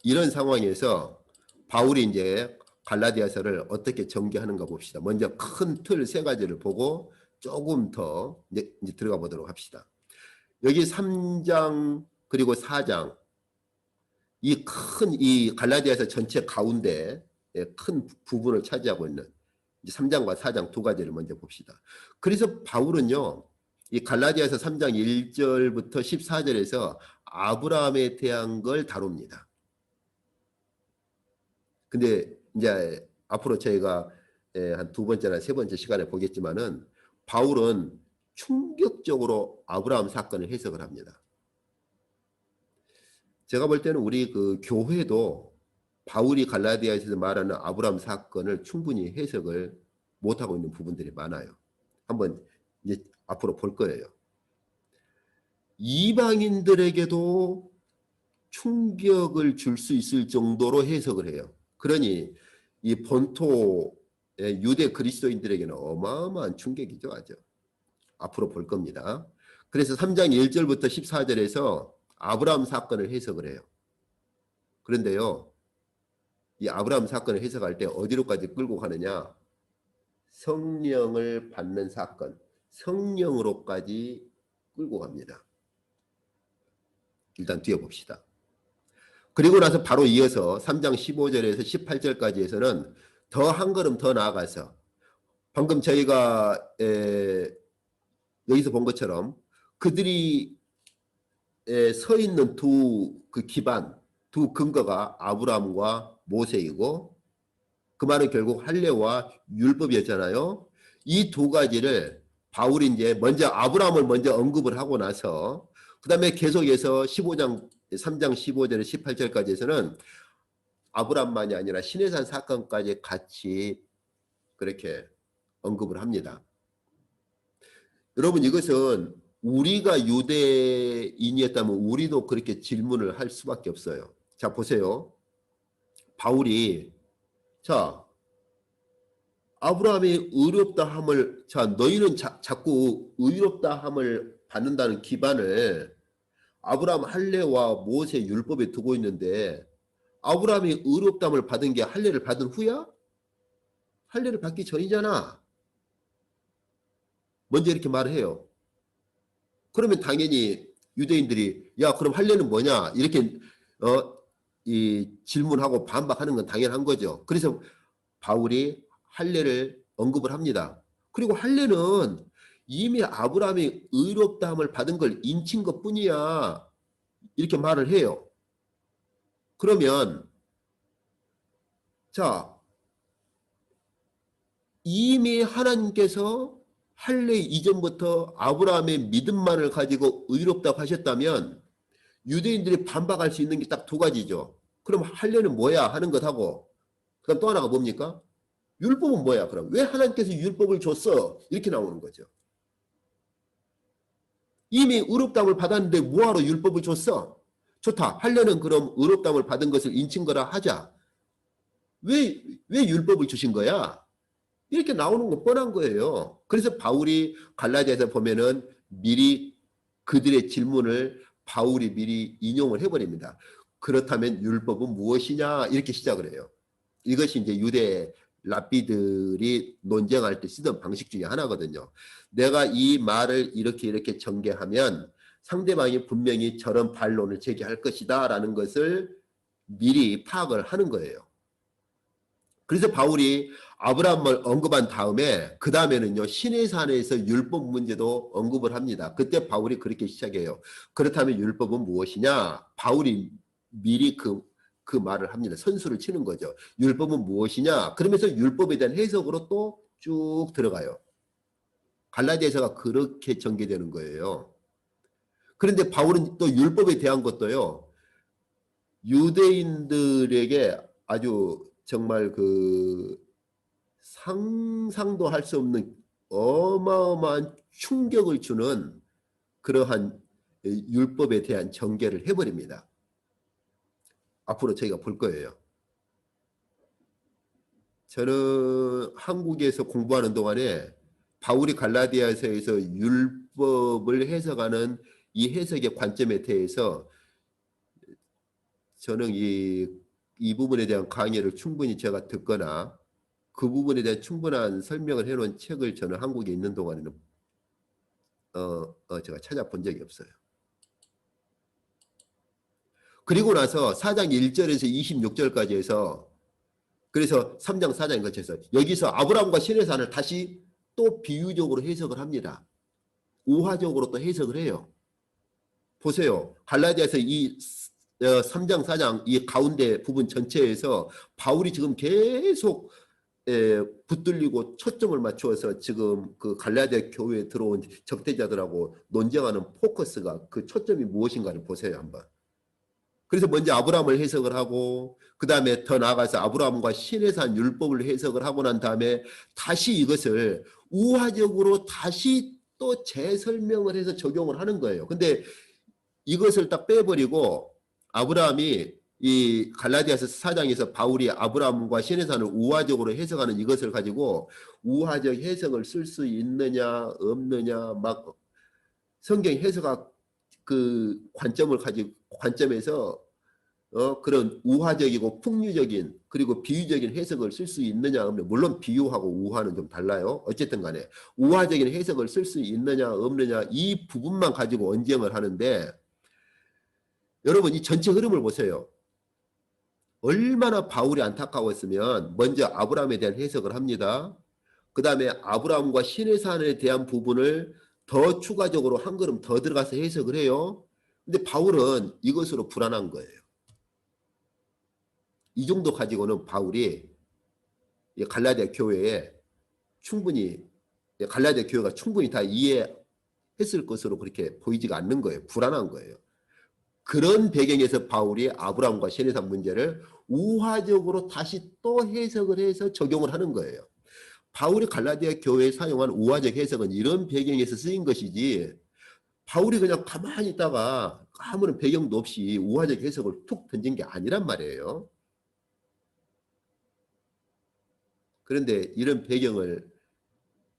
이런 상황에서 바울이 이제 갈라디아서를 어떻게 전개하는가 봅시다. 먼저 큰 틀 세 가지를 보고 조금 더 이제 들어가 보도록 합시다. 여기 3장 그리고 4장 이 갈라디아서 전체 가운데 큰 부분을 차지하고 있는 3장과 4장 두 가지를 먼저 봅시다. 그래서 바울은요, 이 갈라디아서 3장 1절부터 14절에서 아브라함에 대한 걸 다룹니다. 근데 이제 앞으로 저희가 한 두 번째나 세 번째 시간에 보겠지만은 바울은 충격적으로 아브라함 사건을 해석을 합니다. 제가 볼 때는 우리 그 교회도 바울이 갈라디아에서 말하는 아브라함 사건을 충분히 해석을 못하고 있는 부분들이 많아요. 한번 이제 앞으로 볼 거예요. 이방인들에게도 충격을 줄 수 있을 정도로 해석을 해요. 그러니 이 본토 유대 그리스도인들에게는 어마어마한 충격이죠. 아주. 앞으로 볼 겁니다. 그래서 3장 1절부터 14절에서 아브라함 사건을 해석을 해요. 그런데요, 이 아브라함 사건을 해석할 때 어디로까지 끌고 가느냐? 성령을 받는 사건, 성령으로까지 끌고 갑니다. 일단 뒤에 봅시다. 그리고 나서 바로 이어서 3장 15절에서 18절까지에서는 더 한 걸음 더 나아가서 방금 저희가 여기서 본 것처럼 그들이 서 있는 두 기반, 두 근거가 아브라함과 모세이고 그 말은 결국 할례와 율법이었잖아요. 이 두 가지를 바울이 이제 먼저 아브라함을 먼저 언급을 하고 나서 그 다음에 계속해서 3장 15절에 18절까지에서는 아브라함만이 아니라 시내산 사건까지 같이 그렇게 언급을 합니다. 여러분, 이것은 우리가 유대인이었다면 우리도 그렇게 질문을 할 수밖에 없어요. 자, 보세요. 바울이 자, 아브라함이 의롭다 함을, 자, 너희는 자꾸 의롭다 함을 받는다는 기반을 아브라함 할례와 모세 율법에 두고 있는데, 아브라함이 의롭다함을 받은 게 할례를 받은 후야? 할례를 받기 전이잖아. 먼저 이렇게 말을 해요. 그러면 당연히 유대인들이 야 그럼 할례는 뭐냐 이렇게 이 질문하고 반박하는 건 당연한 거죠. 그래서 바울이 할례를 언급을 합니다. 그리고 할례는 이미 아브라함이 의롭다함을 받은 걸 인친 것뿐이야 이렇게 말을 해요. 그러면 자 이미 하나님께서 할례 이전부터 아브라함의 믿음만을 가지고 의롭다고 하셨다면 유대인들이 반박할 수 있는 게 딱 두 가지죠. 그럼 할례는 뭐야 하는 것하고 그럼 또 하나가 뭡니까? 율법은 뭐야? 그럼 왜 하나님께서 율법을 줬어? 이렇게 나오는 거죠. 이미 의롭다함을 받았는데 뭐하러 율법을 줬어? 좋다. 할례는 그럼 의롭다함을 받은 것을 인친 거라 하자. 왜 율법을 주신 거야? 이렇게 나오는 건 뻔한 거예요. 그래서 바울이 갈라디아서 보면은 미리 그들의 질문을 바울이 미리 인용을 해버립니다. 그렇다면 율법은 무엇이냐? 이렇게 시작을 해요. 이것이 이제 유대 랍비들이 논쟁할 때 쓰던 방식 중에 하나거든요. 내가 이 말을 이렇게 전개하면 상대방이 분명히 저런 반론을 제기할 것이다 라는 것을 미리 파악을 하는 거예요. 그래서 바울이 아브라함을 언급한 다음에 그 다음에는요 시내산에서 율법 문제도 언급을 합니다. 그때 바울이 그렇게 시작해요. 그렇다면 율법은 무엇이냐? 바울이 미리 그 말을 합니다. 선수를 치는 거죠. 율법은 무엇이냐? 그러면서 율법에 대한 해석으로 또 쭉 들어가요. 갈라디아서가 그렇게 전개되는 거예요. 그런데 바울은 또 율법에 대한 것도요. 유대인들에게 아주 정말 그 상상도 할 수 없는 어마어마한 충격을 주는 그러한 율법에 대한 전개를 해버립니다. 앞으로 저희가 볼 거예요. 저는 한국에서 공부하는 동안에 바울이 갈라디아서에서 율법을 해석하는 이 해석의 관점에 대해서 저는 이 부분에 대한 강의를 충분히 제가 듣거나 그 부분에 대한 충분한 설명을 해놓은 책을 저는 한국에 있는 동안에는 제가 찾아본 적이 없어요. 그리고 나서 4장 1절에서 26절까지 해서 그래서 3장 4장에 거쳐서 여기서 아브라함과 신의 산을 다시 또 비유적으로 해석을 합니다. 우화적으로 또 해석을 해요. 보세요. 갈라디아서 이 3장 4장 이 가운데 부분 전체에서 바울이 지금 계속 붙들리고 초점을 맞추어서 지금 그 갈라디아 교회에 들어온 적대자들하고 논쟁하는 포커스가 그 초점이 무엇인가를 보세요 한번. 그래서 먼저 아브라함을 해석을 하고 그 다음에 더 나아가서 아브라함과 신의 산 율법을 해석을 하고 난 다음에 다시 이것을 우화적으로 다시 또 재설명을 해서 적용을 하는 거예요. 근데 이것을 딱 빼버리고 아브라함이 이 갈라디아서 4장에서 바울이 아브라함과 신의 산을 우화적으로 해석하는 이것을 가지고 우화적 해석을 쓸 수 있느냐 없느냐 막 성경 해석학 그 관점에서 그런 우화적이고 풍류적인 그리고 비유적인 해석을 쓸 수 있느냐 없느냐 물론 비유하고 우화는 좀 달라요. 어쨌든 간에 우화적인 해석을 쓸 수 있느냐 없느냐 이 부분만 가지고 언쟁을 하는데 여러분 이 전체 흐름을 보세요. 얼마나 바울이 안타까웠으면 먼저 아브라함에 대한 해석을 합니다. 그 다음에 아브라함과 신의 산에 대한 부분을 더 추가적으로 한 걸음 더 들어가서 해석을 해요. 근데 바울은 이것으로 불안한 거예요. 이 정도 가지고는 바울이 갈라디아 교회에 충분히 갈라디아 교회가 충분히 다 이해했을 것으로 그렇게 보이지가 않는 거예요. 불안한 거예요. 그런 배경에서 바울이 아브라함과 신의 산 문제를 우화적으로 다시 또 해석을 해서 적용을 하는 거예요. 바울이 갈라디아 교회에 사용한 우화적 해석은 이런 배경에서 쓰인 것이지 바울이 그냥 가만히 있다가 아무런 배경도 없이 우화적 해석을 툭 던진 게 아니란 말이에요. 그런데 이런 배경을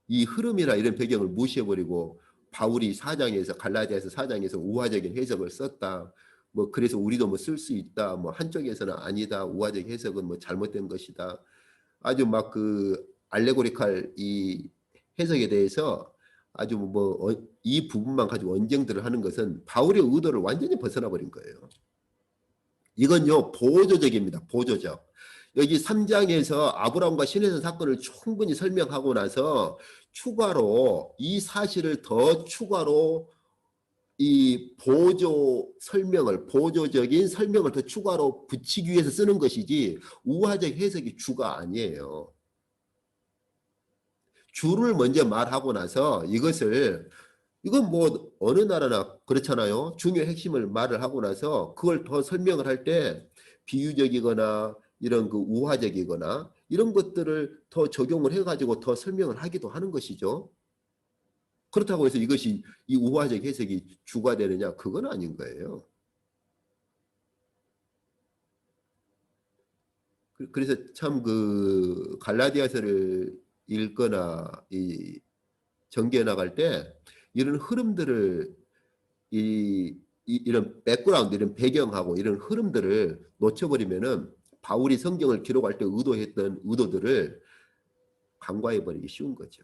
이 흐름이나 이런 배경을 무시해버리고 바울이 4장에서 갈라디아서 4장에서 우화적인 해석을 썼다. 뭐 그래서 우리도 뭐 쓸 수 있다. 뭐 한쪽에서는 아니다. 우화적 해석은 뭐 잘못된 것이다. 아주 막 그 알레고리칼 이 해석에 대해서 아주 뭐 이 부분만 가지고 언쟁들을 하는 것은 바울의 의도를 완전히 벗어나 버린 거예요. 이건요 보조적입니다. 보조적. 여기 3장에서 아브라함과 신해산 사건을 충분히 설명하고 나서 추가로 이 사실을 더 추가로 이 보조 설명을 보조적인 설명을 더 추가로 붙이기 위해서 쓰는 것이지 우화적 해석이 주가 아니에요. 주를 먼저 말하고 나서 이건 뭐 어느 나라나 그렇잖아요. 중요 핵심을 말을 하고 나서 그걸 더 설명을 할 때 비유적이거나 이런 그 우화적이거나 이런 것들을 더 적용을 해가지고 더 설명을 하기도 하는 것이죠. 그렇다고 해서 이것이 이 우화적 해석이 주가 되느냐? 그건 아닌 거예요. 그래서 참 그 갈라디아서를 읽거나 이 전개해 나갈 때 이런 흐름들을 이런 백그라운드 이런 배경하고 이런 흐름들을 놓쳐버리면은 바울이 성경을 기록할 때 의도했던 의도들을 간과해 버리기 쉬운 거죠.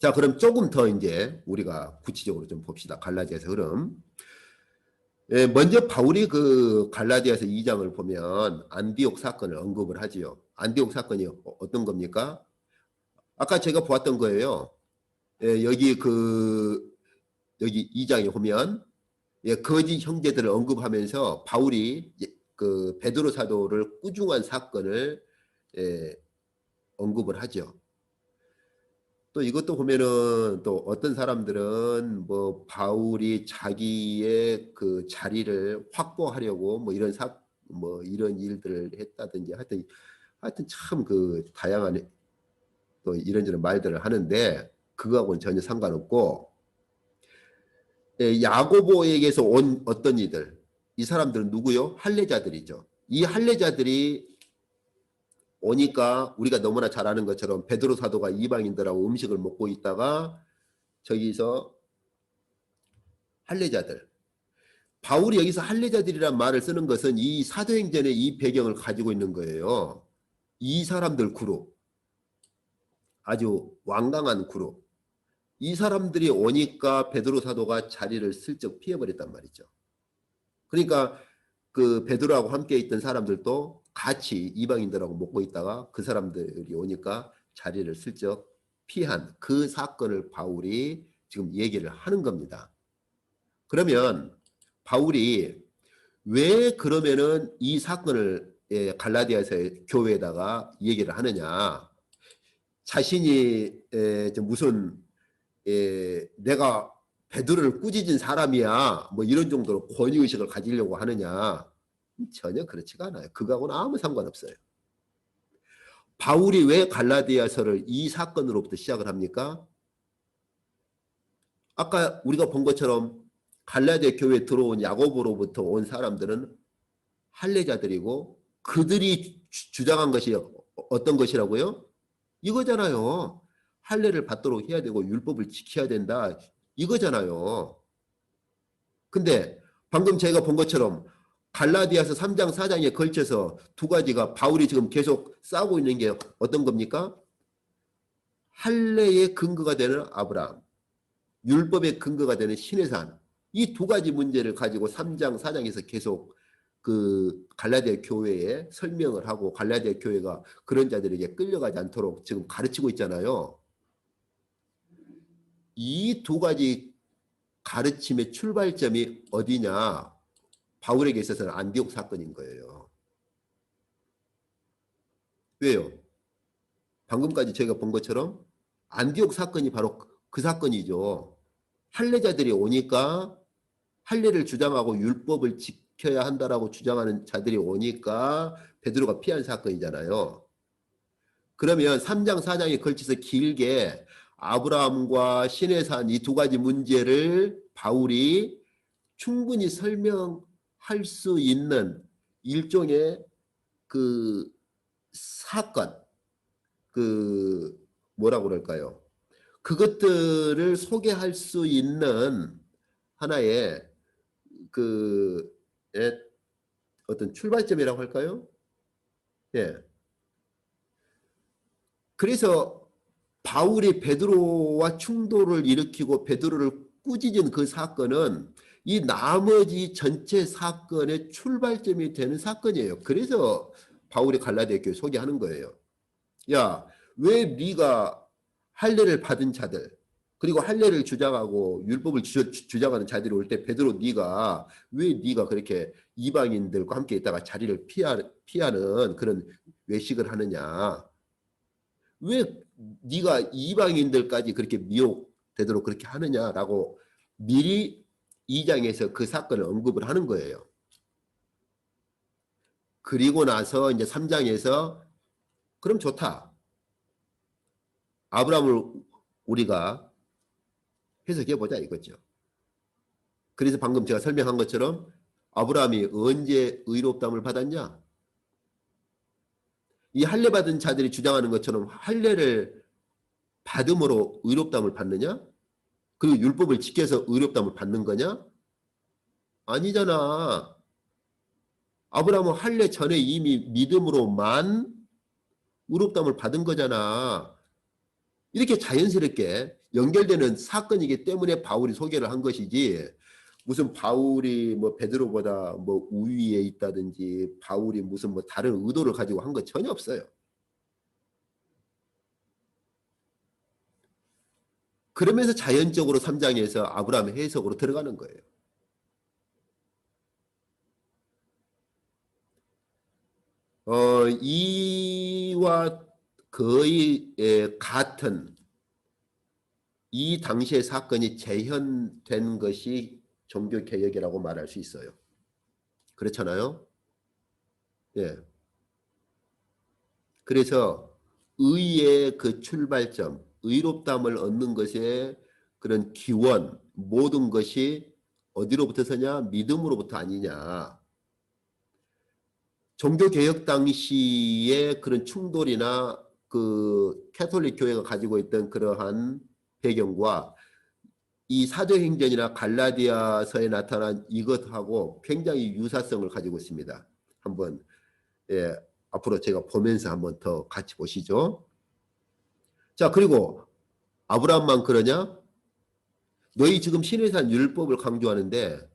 자, 그럼 조금 더 이제 우리가 구체적으로 좀 봅시다. 갈라디아서 흐름. 예, 먼저 바울이 그 갈라디아서 2장을 보면 안디옥 사건을 언급을 하지요. 안디옥 사건이 어떤 겁니까? 아까 제가 보았던 거예요. 예, 여기 2장에 보면 예, 거짓 형제들을 언급하면서 바울이 그 베드로 사도를 꾸중한 사건을 예, 언급을 하죠. 또 이것도 보면은 또 어떤 사람들은 뭐 바울이 자기의 그 자리를 확보하려고 뭐 뭐 이런 일들을 했다든지 하여튼 참 그 다양한 또 이런저런 말들을 하는데 그거하고는 전혀 상관없고 예, 야고보에게서 온 어떤 이들 이 사람들은 누구요? 할례자들이죠. 이 할례자들이 오니까 우리가 너무나 잘 아는 것처럼 베드로 사도가 이방인들하고 음식을 먹고 있다가 저기서 할례자들 바울이 여기서 할례자들이란 말을 쓰는 것은 이 사도행전의 이 배경을 가지고 있는 거예요. 이 사람들 그룹 아주 완강한 그룹 이 사람들이 오니까 베드로 사도가 자리를 슬쩍 피해버렸단 말이죠. 그러니까 그 베드로하고 함께 있던 사람들도 같이 이방인들하고 먹고 있다가 그 사람들이 오니까 자리를 슬쩍 피한 그 사건을 바울이 지금 얘기를 하는 겁니다. 그러면 바울이 왜 그러면은 이 사건을 갈라디아서의 교회에다가 얘기를 하느냐? 자신이 무슨 내가 베드로를 꾸짖은 사람이야 뭐 이런 정도로 권위의식을 가지려고 하느냐? 전혀 그렇지가 않아요. 그거하고는 아무 상관없어요. 바울이 왜 갈라디아서를 이 사건으로부터 시작을 합니까? 아까 우리가 본 것처럼 갈라디아 교회에 들어온 야고보로부터 온 사람들은 할례자들이고 그들이 주장한 것이 어떤 것이라고요? 이거잖아요. 할례를 받도록 해야 되고 율법을 지켜야 된다. 이거잖아요. 근데 방금 제가 본 것처럼 갈라디아서 3장 4장에 걸쳐서 두 가지가 바울이 지금 계속 싸우고 있는 게 어떤 겁니까? 할례의 근거가 되는 아브라함, 율법의 근거가 되는 시내산. 이 두 가지 문제를 가지고 3장 4장에서 계속 그 갈라디아 교회에 설명을 하고 갈라디아 교회가 그런 자들에게 끌려가지 않도록 지금 가르치고 있잖아요. 이 두 가지 가르침의 출발점이 어디냐? 바울에게 있어서는 안디옥 사건인 거예요. 왜요? 방금까지 저희가 본 것처럼 안디옥 사건이 바로 그 사건이죠. 할례자들이 오니까 할례를 주장하고 율법을 지켜야 한다라고 주장하는 자들이 오니까 베드로가 피한 사건이잖아요. 그러면 3장 4장에 걸쳐서 길게 아브라함과 신의 산 이 두 가지 문제를 바울이 충분히 설명할 수 있는 일종의 그 사건, 그 뭐라고 그럴까요? 그것들을 소개할 수 있는 하나의 그 예, 어떤 출발점이라고 할까요? 예. 그래서 바울이 베드로와 충돌을 일으키고 베드로를 꾸짖은 그 사건은 이 나머지 전체 사건의 출발점이 되는 사건이에요. 그래서 바울이 갈라디아 교회 소개하는 거예요. 야, 왜 네가 할례를 받은 자들 그리고 할례를 주장하고 율법을 주장하는 자들이 올 때 베드로 왜 네가 그렇게 이방인들과 함께 있다가 자리를 피하는 그런 외식을 하느냐? 왜 네가 이방인들까지 그렇게 미혹되도록 그렇게 하느냐라고 미리 2장에서 그 사건을 언급을 하는 거예요. 그리고 나서 이제 3장에서 그럼 좋다. 아브라함을 우리가 해석해 보자 이거죠. 그래서 방금 제가 설명한 것처럼 아브라함이 언제 의롭다함을 받았냐? 이 할례 받은 자들이 주장하는 것처럼 할례를 받음으로 의롭다함을 받느냐? 그리고 율법을 지켜서 의롭다함을 받는 거냐? 아니잖아. 아브라함은 할례 전에 이미 믿음으로만 의롭다함을 받은 거잖아. 이렇게 자연스럽게 연결되는 사건이기 때문에 바울이 소개를 한 것이지 무슨 바울이 뭐 베드로보다 뭐 우위에 있다든지 바울이 무슨 뭐 다른 의도를 가지고 한 거 전혀 없어요. 그러면서 자연적으로 3장에서 아브라함의 해석으로 들어가는 거예요. 이와 거의 같은 이 당시의 사건이 재현된 것이 종교개혁이라고 말할 수 있어요. 그렇잖아요. 예. 그래서 의의 그 출발점, 의롭다함을 얻는 것의 그런 기원, 모든 것이 어디로부터서냐? 믿음으로부터 아니냐. 종교개혁 당시의 그런 충돌이나 그 캐톨릭 교회가 가지고 있던 그러한 배경과 이 사도행전이나 갈라디아서에 나타난 이것하고 굉장히 유사성을 가지고 있습니다. 한번 예, 앞으로 제가 보면서 한번 더 같이 보시죠. 자, 그리고 아브라함만 그러냐? 너희 지금 신해산 율법을 강조하는데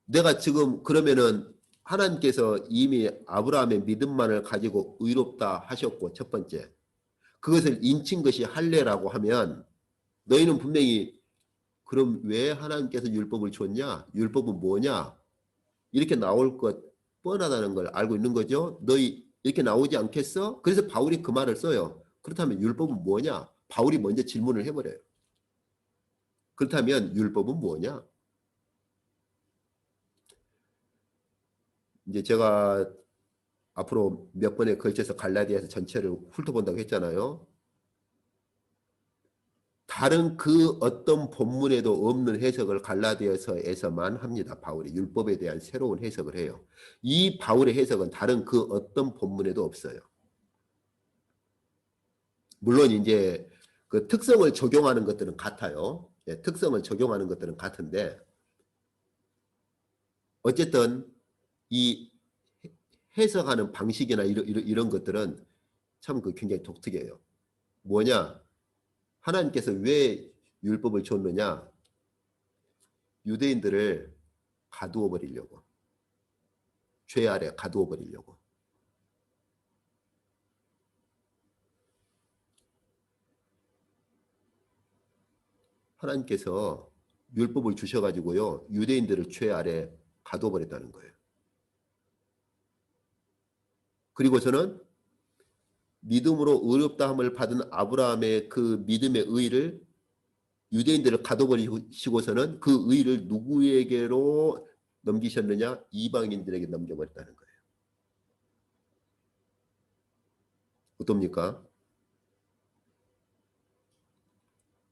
내가 지금 그러면은 하나님께서 이미 아브라함의 믿음만을 가지고 의롭다 하셨고 첫 번째 그것을 인친 것이 할례라고 하면 너희는 분명히 그럼 왜 하나님께서 율법을 줬냐? 율법은 뭐냐? 이렇게 나올 것 뻔하다는 걸 알고 있는 거죠. 너희 이렇게 나오지 않겠어? 그래서 바울이 그 말을 써요. 그렇다면 율법은 뭐냐? 바울이 먼저 질문을 해버려요. 그렇다면 율법은 뭐냐? 이제 제가 앞으로 몇 번에 걸쳐서 갈라디아서 전체를 훑어본다고 했잖아요. 다른 그 어떤 본문에도 없는 해석을 갈라디아서에서만 합니다. 바울이 율법에 대한 새로운 해석을 해요. 이 바울의 해석은 다른 그 어떤 본문에도 없어요. 물론 이제 그 특성을 적용하는 것들은 같아요. 예, 특성을 적용하는 것들은 같은데 어쨌든 이 해석하는 방식이나 이런 것들은 참 그 굉장히 독특해요. 뭐냐? 하나님께서 왜 율법을 줬느냐? 유대인들을 가두어 버리려고. 죄 아래 가두어 버리려고. 하나님께서 율법을 주셔가지고요. 유대인들을 죄 아래 가두어 버렸다는 거예요. 그리고서는 믿음으로 의롭다함을 받은 아브라함의 그 믿음의 의를 유대인들을 가둬버리시고서는 그 의를 누구에게로 넘기셨느냐? 이방인들에게 넘겨버렸다는 거예요. 어떻습니까?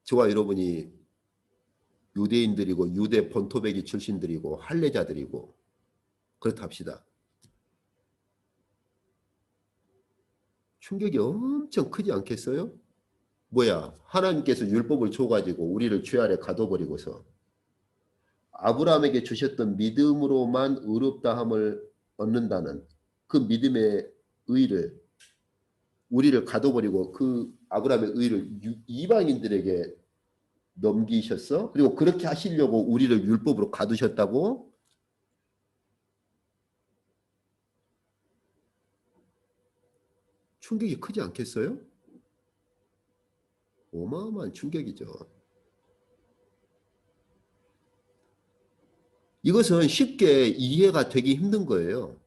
저와 여러분이 유대인들이고 유대 본토배기 출신들이고 할례자들이고 그렇다 합시다. 충격이 엄청 크지 않겠어요? 뭐야, 하나님께서 율법을 줘가지고 우리를 죄 아래 가둬버리고서 아브라함에게 주셨던 믿음으로만 의롭다함을 얻는다는 그 믿음의 의를 우리를 가둬버리고 그 아브라함의 의를 이방인들에게 넘기셨어? 그리고 그렇게 하시려고 우리를 율법으로 가두셨다고? 충격이 크지 않겠어요? 어마어마한 충격이죠. 이것은 쉽게 이해가 되기 힘든 거예요.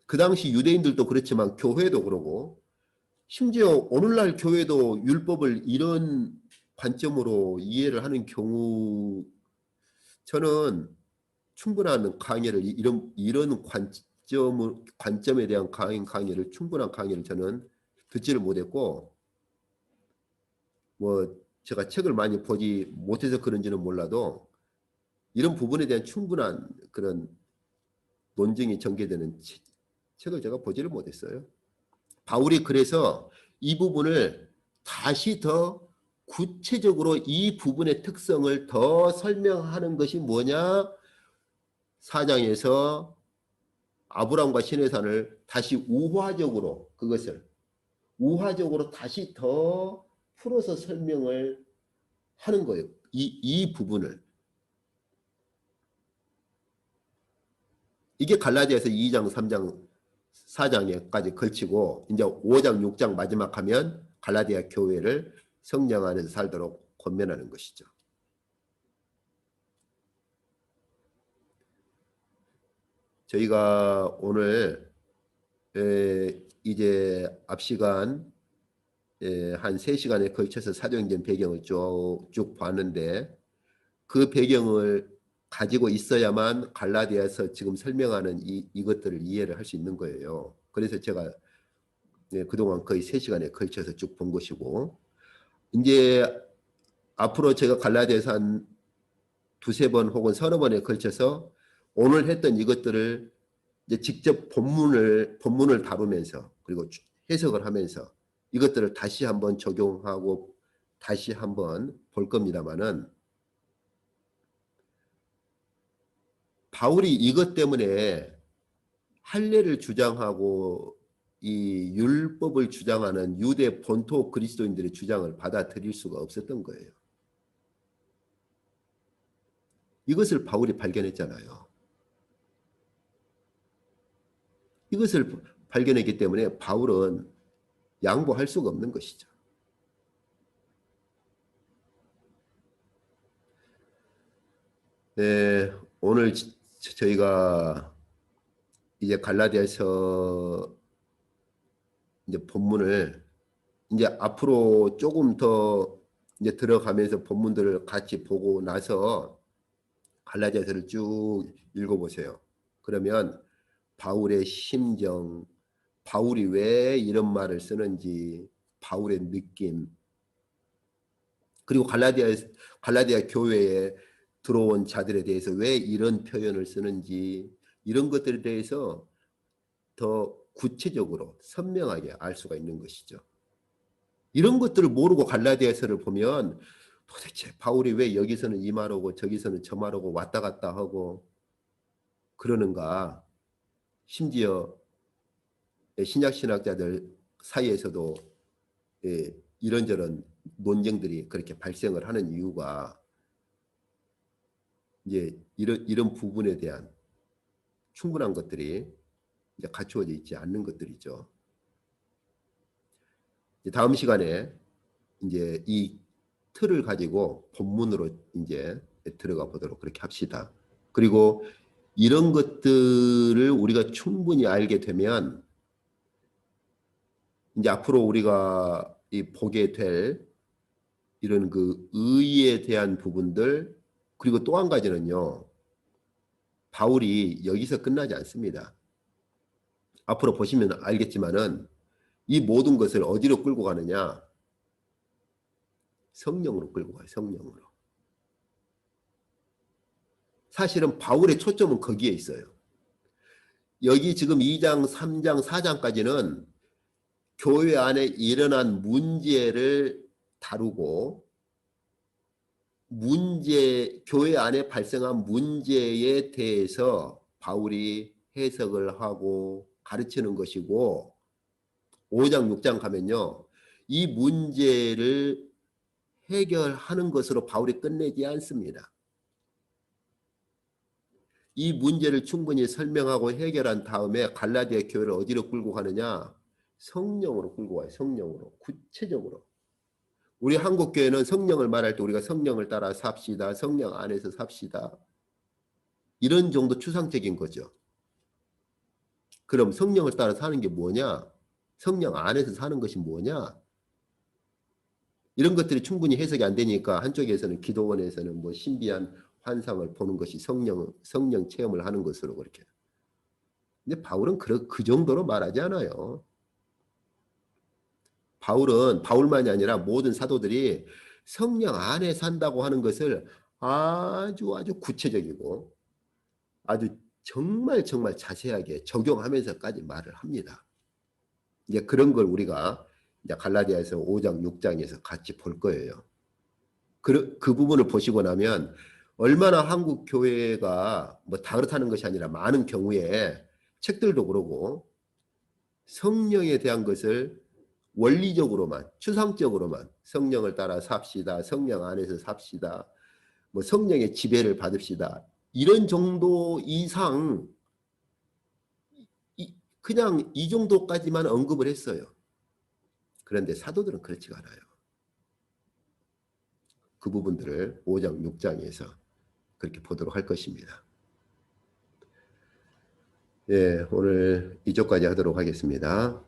그 당시 유대인들도 그렇지만 교회도 그러고 심지어 오늘날 교회도 율법을 이런 관점으로 이해를 하는 경우 저는 충분한 강의를 이런 관점에 대한 강의를 충분한 강의를 저는 듣지를 못했고 뭐 제가 책을 많이 보지 못해서 그런지는 몰라도 이런 부분에 대한 충분한 그런 논증이 전개되는 책을 제가 보지를 못했어요. 바울이 그래서 이 부분을 다시 더 구체적으로 이 부분의 특성을 더 설명하는 것이 뭐냐? 4장에서 아브라함과 시내산을 다시 그것을 우화적으로 다시 더 풀어서 설명을 하는 거예요. 이 부분을. 이게 갈라디아서 2장, 3장, 4장에까지 걸치고 이제 5장, 6장 마지막 하면 갈라디아 교회를 성령 안에서 살도록 권면하는 것이죠. 저희가 오늘 이제 앞 시간 한 3시간에 걸쳐서 사도행전 배경을 쭉 봤는데 그 배경을 가지고 있어야만 갈라디아서 지금 설명하는 이것들을 이해를 할 수 있는 거예요. 그래서 제가 그동안 거의 3시간에 걸쳐서 쭉 본 것이고 이제 앞으로 제가 갈라디아서 한 2-3번 혹은 서너 번에 걸쳐서 오늘 했던 이것들을 이제 직접 본문을 다루면서 그리고 해석을 하면서 이것들을 다시 한번 적용하고 다시 한번 볼 겁니다만은 바울이 이것 때문에 할례를 주장하고 이 율법을 주장하는 유대 본토 그리스도인들의 주장을 받아들일 수가 없었던 거예요. 이것을 바울이 발견했잖아요. 이것을 발견했기 때문에 바울은 양보할 수가 없는 것이죠. 네, 오늘 저희가 이제 갈라디아서 이제 본문을 이제 앞으로 조금 더 이제 들어가면서 본문들을 같이 보고 나서 갈라디아서를 쭉 읽어보세요. 그러면 바울의 심정, 바울이 왜 이런 말을 쓰는지, 바울의 느낌, 그리고 갈라디아 교회에 들어온 자들에 대해서 왜 이런 표현을 쓰는지 이런 것들에 대해서 더 구체적으로 선명하게 알 수가 있는 것이죠. 이런 것들을 모르고 갈라디아서를 보면 도대체 바울이 왜 여기서는 이 말하고 저기서는 저 말하고 왔다 갔다 하고 그러는가. 심지어 신약신학자들 사이에서도 이런저런 논쟁들이 그렇게 발생을 하는 이유가 이제 이런 부분에 대한 충분한 것들이 이제 갖추어져 있지 않는 것들이죠. 다음 시간에 이제 이 틀을 가지고 본문으로 이제 들어가 보도록 그렇게 합시다. 그리고 이런 것들을 우리가 충분히 알게 되면 이제 앞으로 우리가 보게 될 이런 그 의에 대한 부분들 그리고 또 한 가지는요. 바울이 여기서 끝나지 않습니다. 앞으로 보시면 알겠지만은 이 모든 것을 어디로 끌고 가느냐? 성령으로 끌고 가요. 성령으로. 사실은 바울의 초점은 거기에 있어요. 여기 지금 2장, 3장, 4장까지는 교회 안에 일어난 문제를 다루고 교회 안에 발생한 문제에 대해서 바울이 해석을 하고 가르치는 것이고 5장, 6장 가면요. 이 문제를 해결하는 것으로 바울이 끝내지 않습니다. 이 문제를 충분히 설명하고 해결한 다음에 갈라디아 교회를 어디로 끌고 가느냐? 성령으로 끌고 가요. 성령으로. 구체적으로. 우리 한국 교회는 성령을 말할 때 우리가 성령을 따라 삽시다. 성령 안에서 삽시다. 이런 정도 추상적인 거죠. 그럼 성령을 따라 사는 게 뭐냐? 성령 안에서 사는 것이 뭐냐? 이런 것들이 충분히 해석이 안 되니까 한쪽에서는 기도원에서는 뭐 신비한 환상을 보는 것이 성령 체험을 하는 것으로 그렇게. 근데 바울은 그 정도로 말하지 않아요. 바울만이 아니라 모든 사도들이 성령 안에 산다고 하는 것을 아주 구체적이고 아주 정말 자세하게 적용하면서까지 말을 합니다. 이제 그런 걸 우리가 이제 갈라디아에서 5장, 6장에서 같이 볼 거예요. 그 부분을 보시고 나면 얼마나 한국 교회가 뭐 다 그렇다는 것이 아니라 많은 경우에 책들도 그러고 성령에 대한 것을 원리적으로만, 추상적으로만 성령을 따라 삽시다. 성령 안에서 삽시다. 뭐 성령의 지배를 받읍시다. 이런 정도 이상 그냥 이 정도까지만 언급을 했어요. 그런데 사도들은 그렇지가 않아요. 그 부분들을 5장, 6장에서 그렇게 보도록 할 것입니다. 예, 오늘 이쪽까지 하도록 하겠습니다.